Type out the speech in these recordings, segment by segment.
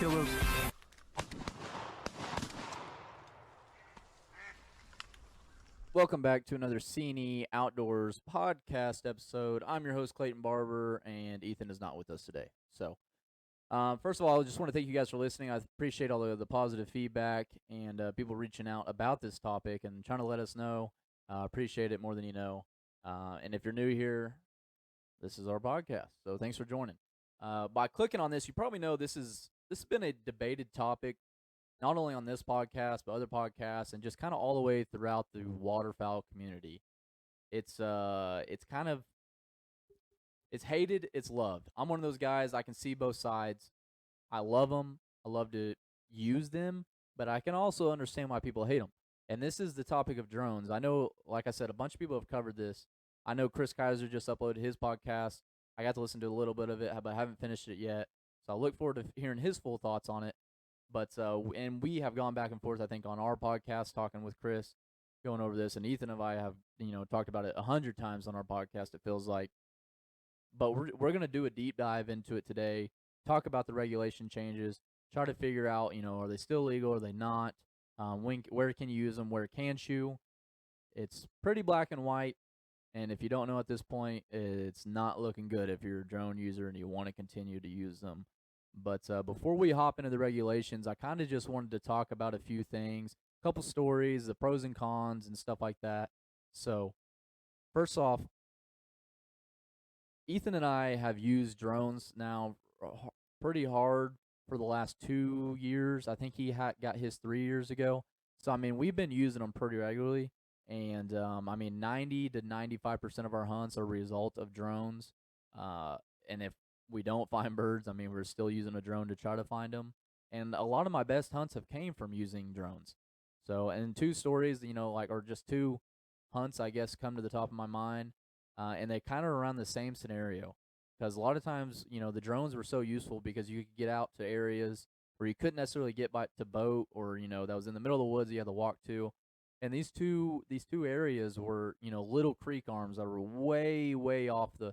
killers. Welcome back to another Cine Outdoors podcast episode. I'm your host, Clayton Barber, and Ethan is not with us today. So, first of all, I just want to thank you guys for listening. I appreciate all the positive feedback and people reaching out about this topic and trying to let us know. Appreciate it more than you know. And if you're new here, this is our podcast. So, thanks for joining. By clicking on this, you probably know this has been a debated topic not only on this podcast but other podcasts and just kind of all the way throughout the waterfowl community. It's kind of it's hated, it's loved. I'm one of those guys. I can see both sides. I love them. I love to use them, but I can also understand why people hate them. And this is the topic of drones. I know, like I said, a bunch of people have covered this. I know Chris Kaiser just uploaded his podcast. I got to listen to a little bit of it, but I haven't finished it yet. So I look forward to hearing his full thoughts on it. But and we have gone back and forth, I think, on our podcast, talking with Chris, going over this, and Ethan and I have, talked about it 100 times on our podcast. It feels like, but we're gonna do a deep dive into it today. Talk about the regulation changes, try to figure out, are they still legal? Are they not? Where can you use them? Where can't you? It's pretty black and white, and if you don't know at this point, it's not looking good if you're a drone user and you want to continue to use them. But before we hop into the regulations, I kind of just wanted to talk about a few things, a couple stories, the pros and cons, and stuff like that. So, first off, Ethan and I have used drones now pretty hard for the last 2 years. I think he got his 3 years ago. So, I mean, we've been using them pretty regularly. And, 90 to 95% of our hunts are a result of drones. And if we don't find birds, I mean, we're still using a drone to try to find them. And a lot of my best hunts have came from using drones. So, and two stories, or just two hunts, I guess, come to the top of my mind. And they kind of around the same scenario. Because a lot of times, the drones were so useful because you could get out to areas where you couldn't necessarily get by to boat, or, that was in the middle of the woods you had to walk to. And these two areas were, little creek arms that were way off the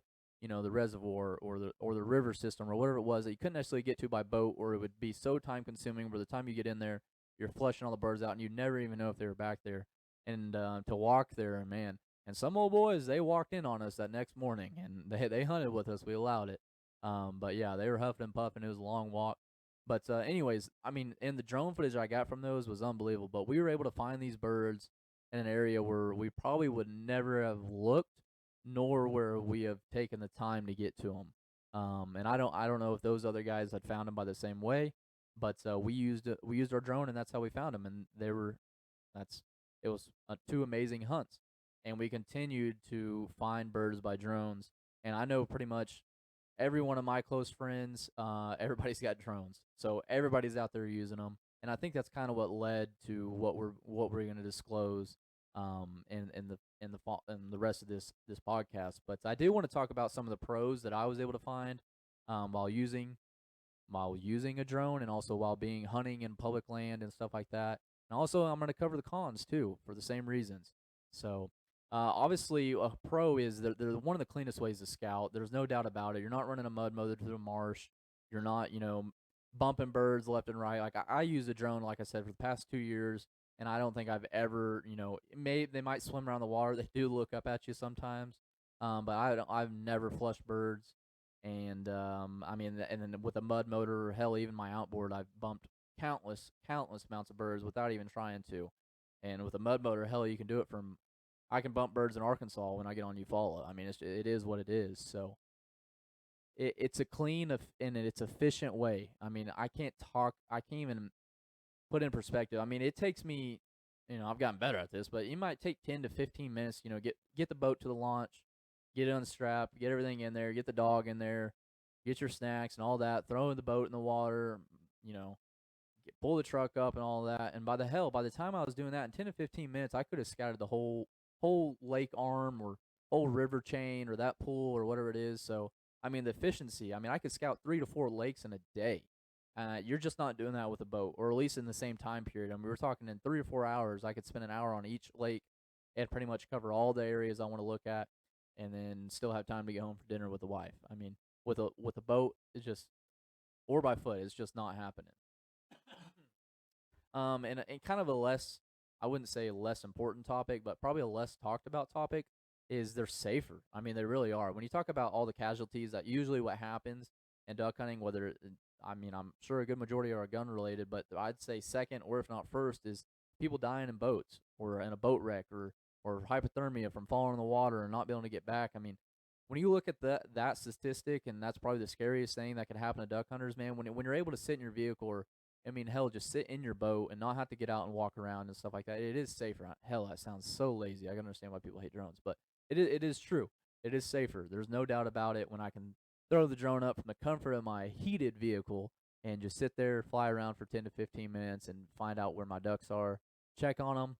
reservoir or the river system or whatever it was that you couldn't necessarily get to by boat, or it would be so time consuming. By the time you get in there, you're flushing all the birds out and you'd never even know if they were back there. And to walk there, man, and some old boys, they walked in on us that next morning and they hunted with us. We allowed it. But yeah, they were huffing and puffing. It was a long walk. But anyways, I mean, and the drone footage I got from those was unbelievable. But we were able to find these birds in an area where we probably would never have looked, nor where we have taken the time to get to them. And I don't know if those other guys had found them by the same way, but we used our drone, and that's how we found them. And it was two amazing hunts, and we continued to find birds by drones. And I know pretty much every one of my close friends, everybody's got drones, so everybody's out there using them. And I think that's kind of what led to what we're going to disclose in the rest of this podcast. But I do want to talk about some of the pros that I was able to find while using a drone, and also while being hunting in public land and stuff like that. And also, I'm going to cover the cons too for the same reasons. So, obviously, a pro is that they're one of the cleanest ways to scout. There's no doubt about it. You're not running a mud motor through a marsh. You're not, bumping birds left and right. Like I use a drone, like I said, for the past 2 years, and I don't think I've ever, they might swim around the water. They do look up at you sometimes, but I've never flushed birds. And and then with a mud motor, or hell, even my outboard, I've bumped countless amounts of birds without even trying to. And with a mud motor, hell, you can do it from. I can bump birds in Arkansas when I get on Eufaula. I mean, it is what it is. So it's a clean and it's efficient way. I mean, I can't even put in perspective. I mean, it takes me, I've gotten better at this, but it might take 10 to 15 minutes, get the boat to the launch, get it unstrapped, get everything in there, get the dog in there, get your snacks and all that, throw the boat in the water, pull the truck up and all that. And by the time I was doing that in 10 to 15 minutes, I could have scouted the whole lake arm or whole river chain or that pool or whatever it is. So, I mean, the efficiency, I could scout 3 to 4 lakes in a day. You're just not doing that with a boat, or at least in the same time period. I mean, we're talking in 3 or 4 hours, I could spend an hour on each lake and pretty much cover all the areas I want to look at, and then still have time to get home for dinner with the wife. I mean, with a boat, it's just, or by foot, it's just not happening. And kind of a less, I wouldn't say less important topic, but probably a less talked about topic is they're safer. I mean, they really are. When you talk about all the casualties, that usually what happens in duck hunting, I mean, I'm sure a good majority are gun related, but I'd say second or if not first is people dying in boats or in a boat wreck or hypothermia from falling in the water and not being able to get back. I mean, when you look at that statistic, and that's probably the scariest thing that could happen to duck hunters, man. When you're able to sit in your vehicle, or I mean, hell, just sit in your boat and not have to get out and walk around and stuff like that. It is safer. Hell, that sounds so lazy. I can understand why people hate drones, but it is true. It is safer. There's no doubt about it. When I can throw the drone up from the comfort of my heated vehicle and just sit there, fly around for 10 to 15 minutes, and find out where my ducks are, check on them,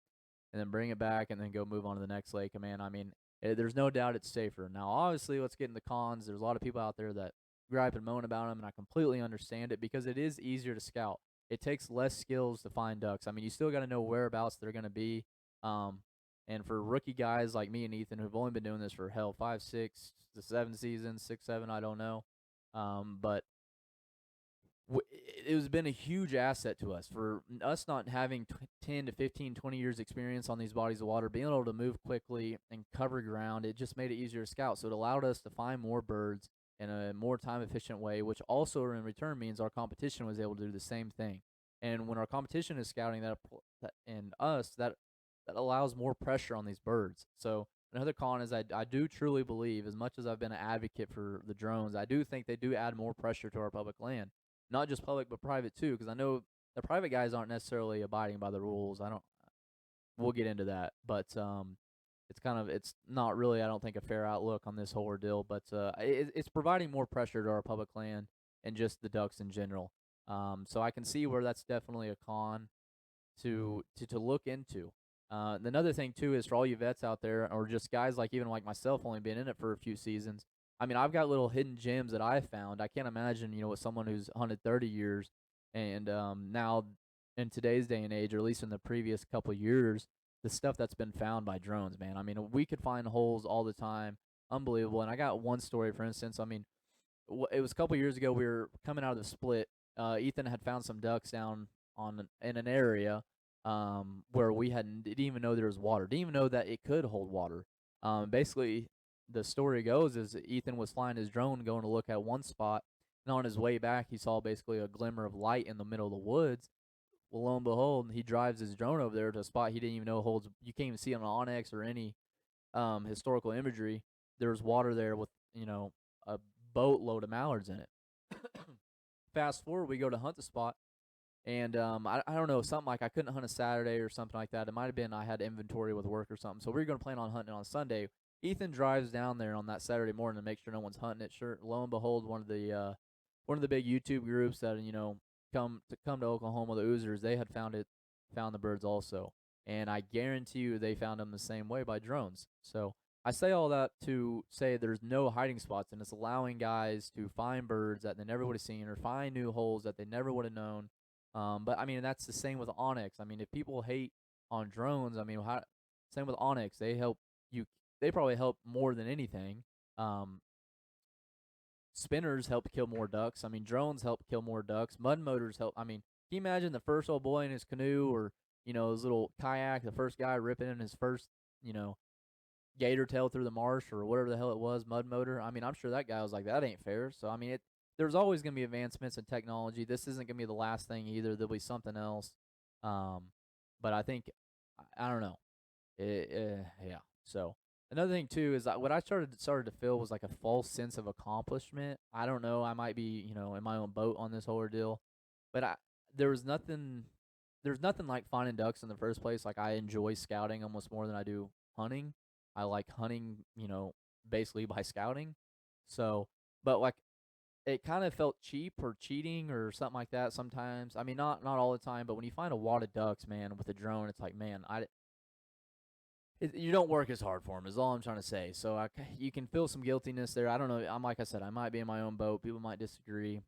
and then bring it back, and then go move on to the next lake. Man, I mean, there's no doubt it's safer. Now, obviously, let's get into cons. There's a lot of people out there that gripe and moan about them, and I completely understand it because it is easier to scout. It takes less skills to find ducks. I mean, you still got to know whereabouts they're going to be. Um, and for rookie guys like me and Ethan, who've only been doing this for hell 5, 6 to 7 seasons, 6, 7, I don't know. But it has been a huge asset to us for us not having 10 to 15, 20 years experience on these bodies of water, being able to move quickly and cover ground. It just made it easier to scout. So it allowed us to find more birds in a more time efficient way, which also in return means our competition was able to do the same thing. And when our competition is scouting and us, that allows more pressure on these birds. So another con is I do truly believe, as much as I've been an advocate for the drones, I do think they do add more pressure to our public land. Not just public, but private too, because I know the private guys aren't necessarily abiding by the rules. I don't. We'll get into that, but it's not really, I don't think, a fair outlook on this whole ordeal. But it's providing more pressure to our public land and just the ducks in general. So I can see where that's definitely a con to look into. Another thing too is for all you vets out there, or just guys like even like myself, only been in it for a few seasons. I mean, I've got little hidden gems that I found. I can't imagine, with someone who's hunted 30 years, and now in today's day and age, or at least in the previous couple of years, the stuff that's been found by drones, man. I mean, we could find holes all the time, unbelievable. And I got one story, for instance. I mean, it was a couple of years ago. We were coming out of the split. Ethan had found some ducks down in an area where didn't even know there was water, didn't even know that it could hold water. Basically, the story goes is Ethan was flying his drone going to look at one spot, and on his way back, he saw basically a glimmer of light in the middle of the woods. Well, lo and behold, he drives his drone over there to a spot he didn't even know holds. You can't even see on an Onyx or any historical imagery. There's water there with a boatload of mallards in it. Fast forward, we go to hunt the spot, and I don't know, something like I couldn't hunt a Saturday or something like that. It might have been I had inventory with work or something. So we were going to plan on hunting on Sunday. Ethan drives down there on that Saturday morning to make sure no one's hunting it. Sure, lo and behold, one of the big YouTube groups that come to Oklahoma, the Oozers, they had found the birds also, and I guarantee you they found them the same way by drones. So I say all that to say there's no hiding spots, and it's allowing guys to find birds that they never would have seen, or find new holes that they never would have known. But I mean, that's the same with Onyx. I mean, if people hate on drones, I mean, same with Onyx. They help you. They probably help more than anything. Um, Spinners help kill more ducks. I mean, drones help kill more ducks. Mud motors help. I mean, can you imagine the first old boy in his canoe, or his little kayak, the first guy ripping in his first, gator tail through the marsh or whatever the hell it was, mud motor. I mean, I'm sure that guy was like, that ain't fair. So I mean, there's always going to be advancements in technology. This isn't going to be the last thing either. There'll be something else. But I think, I don't know. Yeah. So another thing too is that what I started to feel was like a false sense of accomplishment. I don't know. I might be, in my own boat on this whole ordeal, but there was nothing. There's nothing like finding ducks in the first place. Like, I enjoy scouting almost more than I do hunting. I like hunting, basically by scouting. So, but like, it kind of felt cheap or cheating or something like that sometimes. I mean, not all the time, but when you find a wad of ducks, man, with a drone, it's like, man, you don't work as hard for them, is all I'm trying to say. So you can feel some guiltiness there. I don't know. Like I said, I might be in my own boat. People might disagree,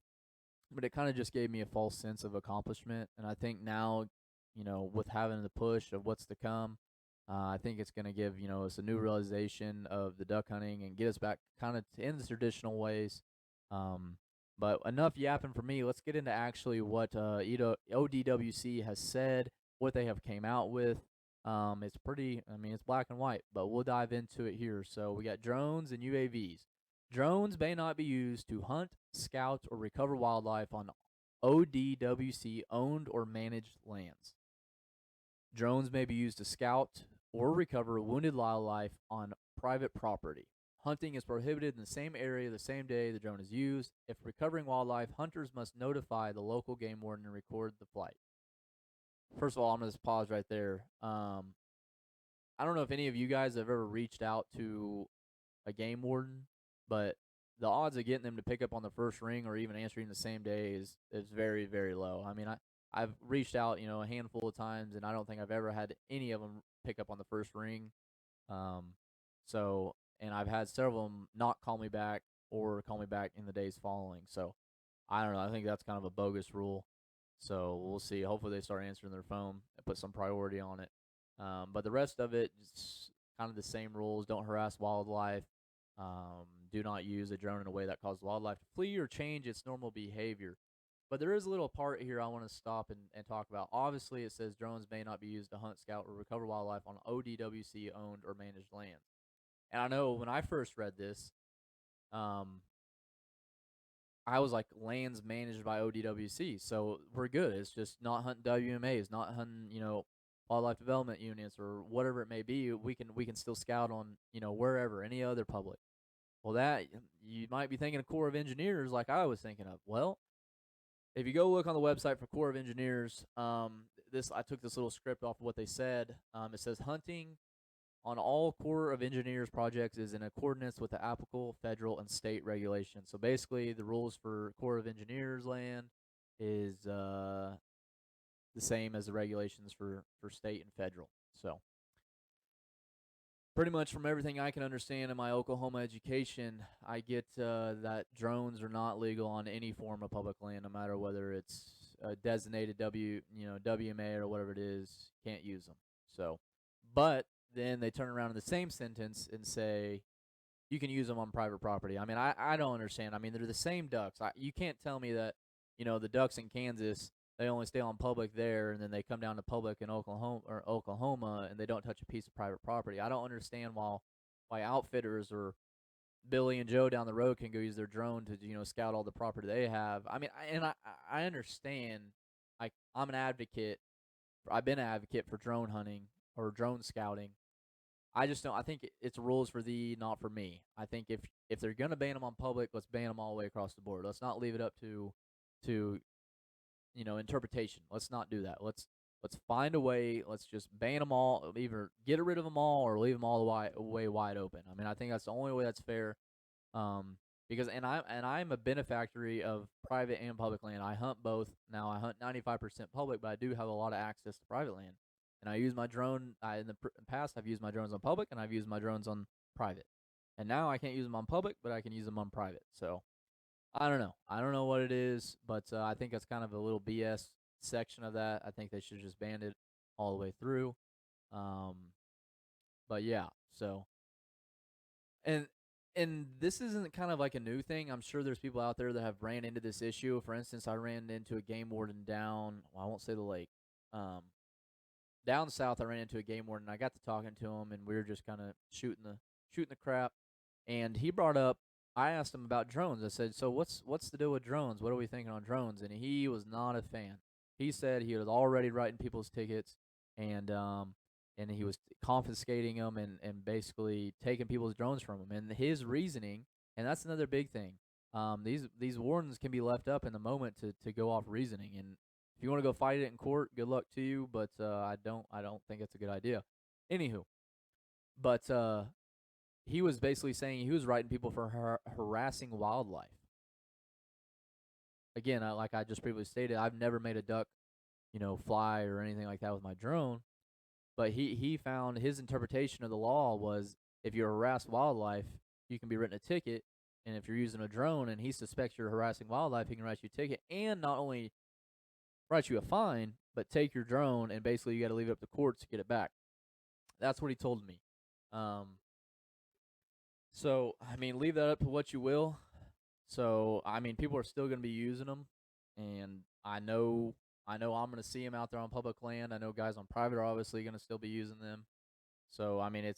but it kind of just gave me a false sense of accomplishment. And I think now, with having the push of what's to come, I think it's going to give, us a new realization of the duck hunting and get us back kind of in the traditional ways. But enough yapping for me. Let's get into actually what ODWC has said, what they have came out with. It's pretty. I mean, it's black and white, but we'll dive into it here. So we got drones and UAVs. Drones may not be used to hunt, scout, or recover wildlife on ODWC owned or managed lands. Drones may be used to scout or recover wounded wildlife on private property. Hunting is prohibited in the same area the same day the drone is used. If recovering wildlife, hunters must notify the local game warden and record the flight. First of all, I'm going to pause right there. I don't know if any of you guys have ever reached out to a game warden, but the odds of getting them to pick up on the first ring or even answering the same day is very, very low. I mean, I've reached out, a handful of times, and I don't think I've ever had any of them pick up on the first ring. So, and I've had several of them not call me back or call me back in the days following. So, I don't know. I think that's kind of a bogus rule. So we'll see. Hopefully they start answering their phone and put some priority on it. But the rest of it, just kind of the same rules. Don't harass wildlife. Do not use a drone in a way that causes wildlife to flee or change its normal behavior. But there is a little part here I want to stop and talk about. Obviously, it says drones may not be used to hunt, scout, or recover wildlife on ODWC owned or managed lands. And I know when I first read this, I was like, lands managed by ODWC, so we're good. It's just not hunting WMAs, not hunting, wildlife development units or whatever it may be. We can still scout on, wherever, any other public. Well, that you might be thinking of Corps of Engineers like I was thinking of. Well, if you go look on the website for Corps of Engineers, I took this little script off of what they said. It says hunting on all Corps of Engineers projects is in accordance with the applicable federal and state regulations. So basically, the rules for Corps of Engineers land is the same as the regulations for state and federal. So pretty much from everything I can understand in my Oklahoma education, I get that drones are not legal on any form of public land, no matter whether it's a designated WMA or whatever it is. Can't use them. So, but then they turn around in the same sentence and say you can use them on private property. I mean, I don't understand. I mean, they're the same ducks. You can't tell me that, the ducks in Kansas, they only stay on public there, and then they come down to public in Oklahoma, and they don't touch a piece of private property. I don't understand why outfitters or Billy and Joe down the road can go use their drone to scout all the property they have. I mean, I understand. I'm an advocate. I've been an advocate for drone hunting or drone scouting. I just don't. I think it's rules for thee, not for me. I think if they're gonna ban them on public, let's ban them all the way across the board. Let's not leave it up to interpretation. Let's not do that. Let's find a way. Let's just ban them all. Either get rid of them all or leave them all the way wide open. I mean, I think that's the only way that's fair. Because I'm a benefactor of private and public land. I hunt both. Now I hunt 95% public, but I do have a lot of access to private land. And I use my drone. In the past, I've used my drones on public, and I've used my drones on private. And now I can't use them on public, but I can use them on private. So I don't know. I don't know what it is, but I think that's kind of a little BS section of that. I think they should just ban it all the way through. But yeah, so and this isn't kind of like a new thing. I'm sure there's people out there that have ran into this issue. For instance, I ran into a game warden down. Well, I won't say the lake. Down south, I ran into a game warden. I got to talking to him, and we were just kind of shooting the crap. And he brought up. I asked him about drones. I said, "So what's the deal with drones? What are we thinking on drones?" And he was not a fan. He said he was already writing people's tickets, and he was confiscating them and basically taking people's drones from them. And his reasoning, and that's another big thing. These wardens can be left up in the moment to go off reasoning, and if you want to go fight it in court, good luck to you. But I don't think it's a good idea. Anywho, but he was basically saying he was writing people for harassing wildlife. Again, like I just previously stated, I've never made a duck, fly or anything like that with my drone. But he found his interpretation of the law was if you harass wildlife, you can be written a ticket. And if you're using a drone and he suspects you're harassing wildlife, he can write you a ticket and not only write you a fine, but take your drone and basically you got to leave it up to courts to get it back. That's what he told me. So, I mean, leave that up to what you will. So I mean, people are still going to be using them, and I know I'm going to see them out there on public land. I know guys on private are obviously going to still be using them. So I mean,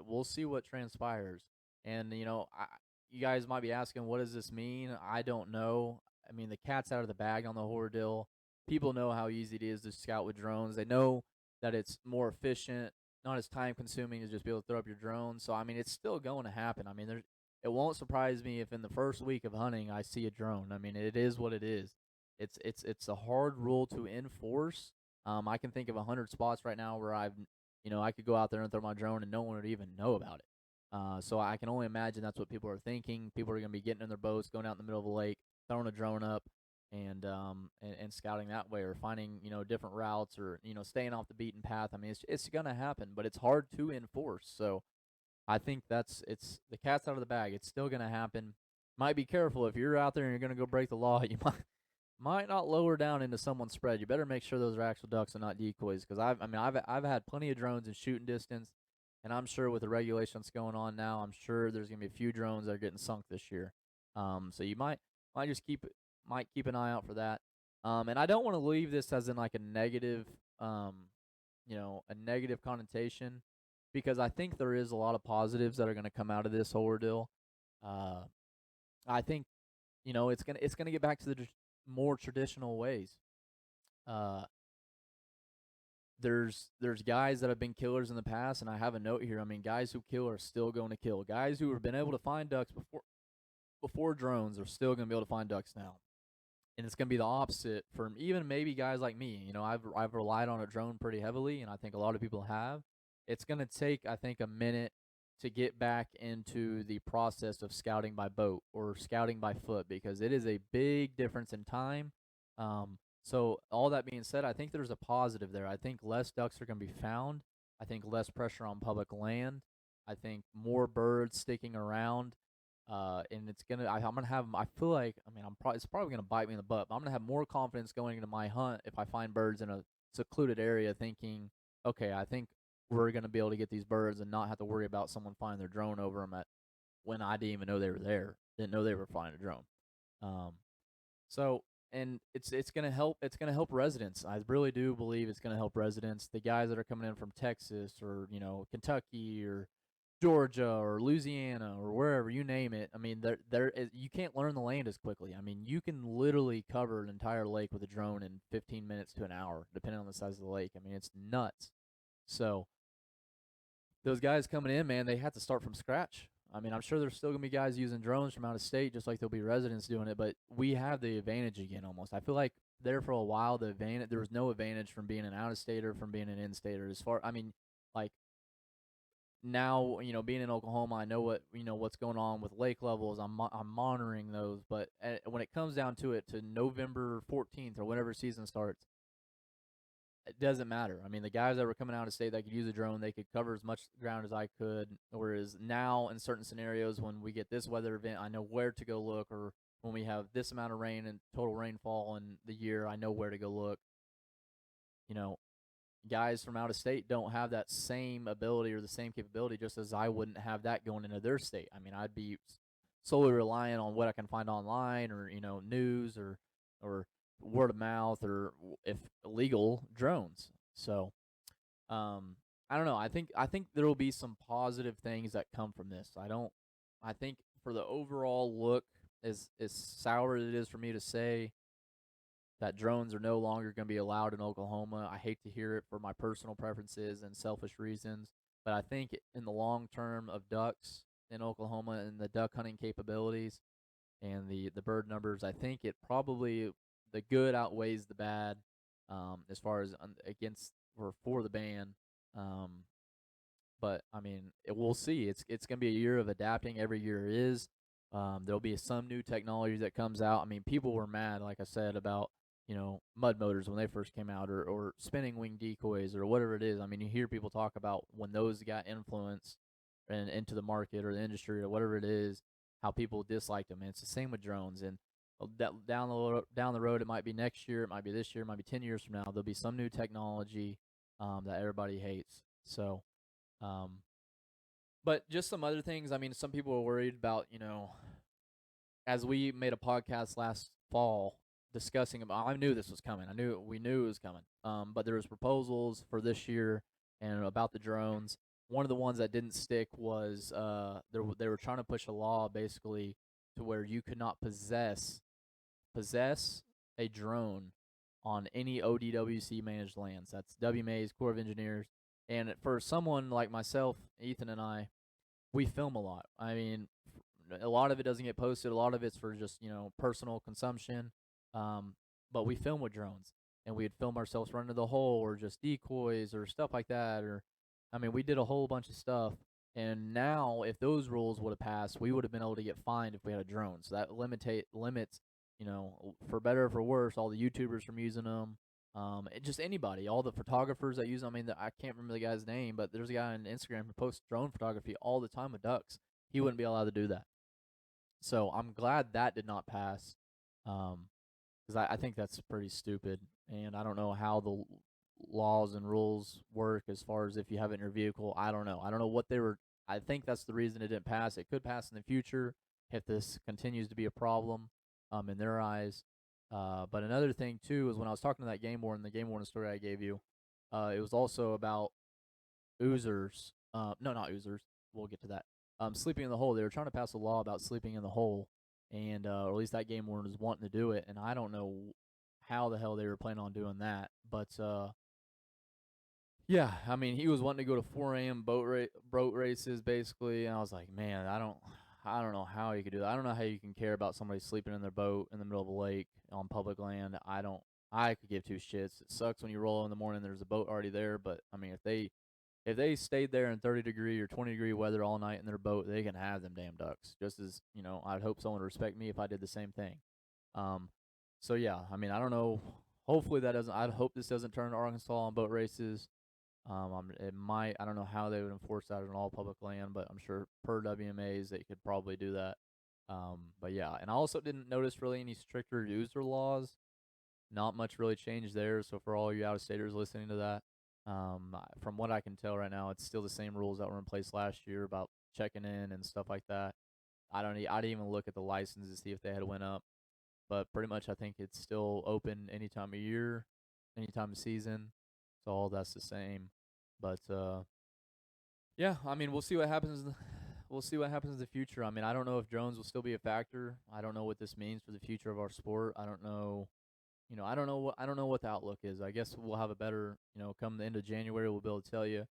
we'll see what transpires. And you guys might be asking, what does this mean? I don't know. I mean, the cat's out of the bag on the horror deal. People know how easy it is to scout with drones. They know that it's more efficient, not as time consuming as just be able to throw up your drone. So I mean, it's still going to happen. I mean, it won't surprise me if in the first week of hunting I see a drone. I mean, it is what it is. It's a hard rule to enforce. I can think of 100 spots right now where I could go out there and throw my drone and no one would even know about it. So I can only imagine that's what people are thinking. People are going to be getting in their boats, going out in the middle of a lake, throwing a drone up, and scouting that way, or finding different routes, or staying off the beaten path. I mean, it's going to happen, but it's hard to enforce. So I think it's the cat's out of the bag. It's still going to happen. Might be careful if you're out there and you're going to go break the law. You might not lower down into someone's spread. You better make sure those are actual ducks and not decoys. Because I've had plenty of drones in shooting distance, and I'm sure with the regulations going on now, I'm sure there's gonna be a few drones that are getting sunk this year. So you might just keep an eye out for that. And I don't want to leave this as in like a negative, a negative connotation, because I think there is a lot of positives that are gonna come out of this whole ordeal. Uh, I think it's gonna get back to the more traditional ways. Uh, there's guys that have been killers in the past, and I have a note here. I mean, guys who kill are still going to kill. Guys who have been able to find ducks before drones are still going to be able to find ducks now. And it's going to be the opposite for even maybe guys like me. I've relied on a drone pretty heavily, and I think a lot of people have. It's going to take, I think, a minute to get back into the process of scouting by boat or scouting by foot, because it is a big difference in time. So all that being said, I think there's a positive there. I think less ducks are going to be found. I think less pressure on public land. I think more birds sticking around. And I'm gonna have. I feel like. I mean, it's probably gonna bite me in the butt. But I'm gonna have more confidence going into my hunt if I find birds in a secluded area, thinking, okay, I think we're gonna be able to get these birds and not have to worry about someone flying their drone over them at when I didn't even know they were there. Didn't know they were flying a drone. Um, so and it's gonna help. It's gonna help residents. I really do believe it's gonna help residents. The guys that are coming in from Texas or Kentucky or Georgia or Louisiana or wherever, you name it. I mean, you can't learn the land as quickly. I mean, you can literally cover an entire lake with a drone in 15 minutes to an hour, depending on the size of the lake. I mean, it's nuts. So those guys coming in, man, they have to start from scratch. I mean, I'm sure there's still gonna be guys using drones from out of state, just like there'll be residents doing it. But we have the advantage again, almost. I feel like there for a while, there was no advantage from being an out of stater from being an in stater. I mean, like now, being in Oklahoma, I know what's going on with lake levels. I'm monitoring those, but when it comes down to it, to November 14th or whenever season starts, it doesn't matter. I mean, the guys that were coming out of state that could use a drone, they could cover as much ground as I could. Whereas now, in certain scenarios, when we get this weather event, I know where to go look, or when we have this amount of rain and total rainfall in the year, I know where to go look. You know, Guys from out of state don't have that same ability or the same capability, just as I wouldn't have that going into their state. I mean, I'd be solely relying on what I can find online, or news, or word of mouth, or if legal, drones. So I don't know. I think there will be some positive things that come from this. I think for the overall look, as sour as it is for me to say that drones are no longer going to be allowed in Oklahoma. I hate to hear it for my personal preferences and selfish reasons, but I think in the long term of ducks in Oklahoma and the duck hunting capabilities and the bird numbers, I think it probably, the good outweighs the bad, as far as against or for the ban. Um, but I mean, we'll see. It's going to be a year of adapting. Every year is. There'll be some new technology that comes out. I mean, people were mad, like I said, about mud motors when they first came out, or spinning wing decoys, or whatever it is. I mean, you hear people talk about when those got influence and into the market or the industry or whatever it is, how people disliked them. And it's the same with drones. And down the road, it might be next year, it might be this year, it might be 10 years from now. There'll be some new technology that everybody hates. So um, but just some other things. I mean, some people are worried about, as we made a podcast last fall discussing about, I knew this was coming. We knew it was coming. But there was proposals for this year and about the drones. One of the ones that didn't stick was they were trying to push a law basically to where you could not possess a drone on any ODWC managed lands. That's WMA's, Corps of Engineers. And for someone like myself, Ethan and I, we film a lot. I mean, a lot of it doesn't get posted. A lot of it's for just, personal consumption. But we film with drones, and we'd film ourselves running to the hole or just decoys or stuff like that. Or, I mean, we did a whole bunch of stuff. And now, if those rules would have passed, we would have been able to get fined if we had a drone. So that limits, for better or for worse, all the YouTubers from using them. Just anybody, all the photographers that use them. I mean, I can't remember the guy's name, but there's a guy on Instagram who posts drone photography all the time with ducks. He wouldn't be allowed to do that. So I'm glad that did not pass, because I think that's pretty stupid, and I don't know how the laws and rules work as far as if you have it in your vehicle. I don't know. I don't know what they were. I think that's the reason it didn't pass. It could pass in the future if this continues to be a problem in their eyes. But another thing, too, is when I was talking to that game warden, the game warden story I gave you, it was also about oozers. No, not oozers. We'll get to that. Sleeping in the hole. They were trying to pass a law about sleeping in the hole, and or at least that game warden was wanting to do it, and I don't know how the hell they were planning on doing that. But, yeah, I mean, he was wanting to go to 4 a.m. boat races, basically, and I was like, man, I don't know how you could do that. I don't know how you can care about somebody sleeping in their boat in the middle of a lake on public land. I could give two shits. It sucks when you roll in the morning, there's a boat already there, but, I mean, if they stayed there in 30-degree or 20-degree weather all night in their boat, they can have them damn ducks. Just as, I'd hope someone would respect me if I did the same thing. So, yeah, I mean, I don't know. Hopefully I hope this doesn't turn to Arkansas on boat races. It might. I don't know how they would enforce that on all public land, but I'm sure per WMAs they could probably do that. But yeah, and I also didn't notice really any stricter user laws. Not much really changed there. So for all you out-of-staters listening to that, from what I can tell right now, it's still the same rules that were in place last year about checking in and stuff like that. I didn't even look at the license to see if they had went up, but pretty much I think it's still open any time of year, any time of season. So all that's the same. But yeah, I mean, we'll see what happens. We'll see what happens in the future. I mean, I don't know if drones will still be a factor. I don't know what this means for the future of our sport. I don't know. I don't know what the outlook is. I guess we'll have a better, come the end of January, we'll be able to tell you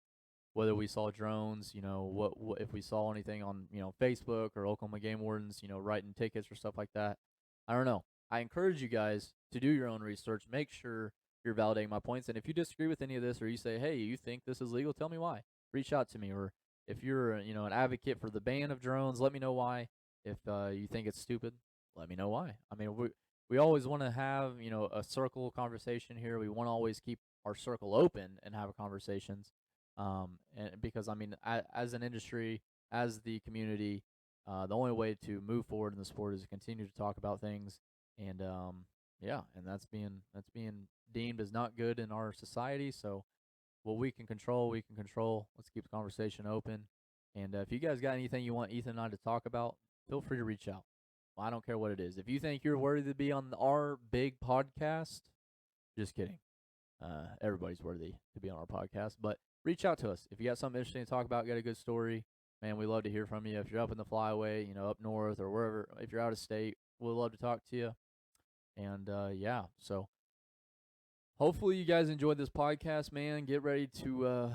whether we saw drones, what if we saw anything on, Facebook or Oklahoma Game Wardens, writing tickets or stuff like that. I don't know. I encourage you guys to do your own research. Make sure you're validating my points. And if you disagree with any of this, or you say, hey, you think this is legal, tell me why. Reach out to me. Or if you're, an advocate for the ban of drones, let me know why. If you think it's stupid, let me know why. I mean, we always want to have, a circle conversation here. We want to always keep our circle open and have conversations. And because, I mean, as an industry, as the community, the only way to move forward in the sport is to continue to talk about things. And, yeah, and that's being deemed as not good in our society. So what we can control, we can control. Let's keep the conversation open. And if you guys got anything you want Ethan and I to talk about, feel free to reach out. Well, I don't care what it is. If you think you're worthy to be on our big podcast, just kidding. Everybody's worthy to be on our podcast. But reach out to us. If you got something interesting to talk about, got a good story, man, we love to hear from you. If you're up in the flyway, up north or wherever, if you're out of state, we'd love to talk to you. And, yeah, so hopefully you guys enjoyed this podcast, man. Get ready to,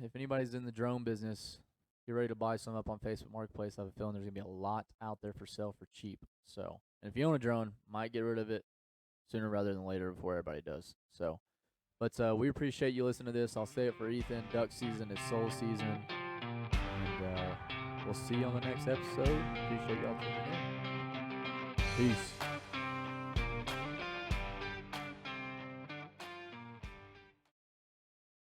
if anybody's in the drone business, get ready to buy some up on Facebook Marketplace. I have a feeling there's going to be a lot out there for sale for cheap. So, and if you own a drone, might get rid of it sooner rather than later before everybody does. So, but we appreciate you listening to this. I'll say it for Ethan. Duck season is soul season. And we'll see you on the next episode. Appreciate y'all tuning in. Peace.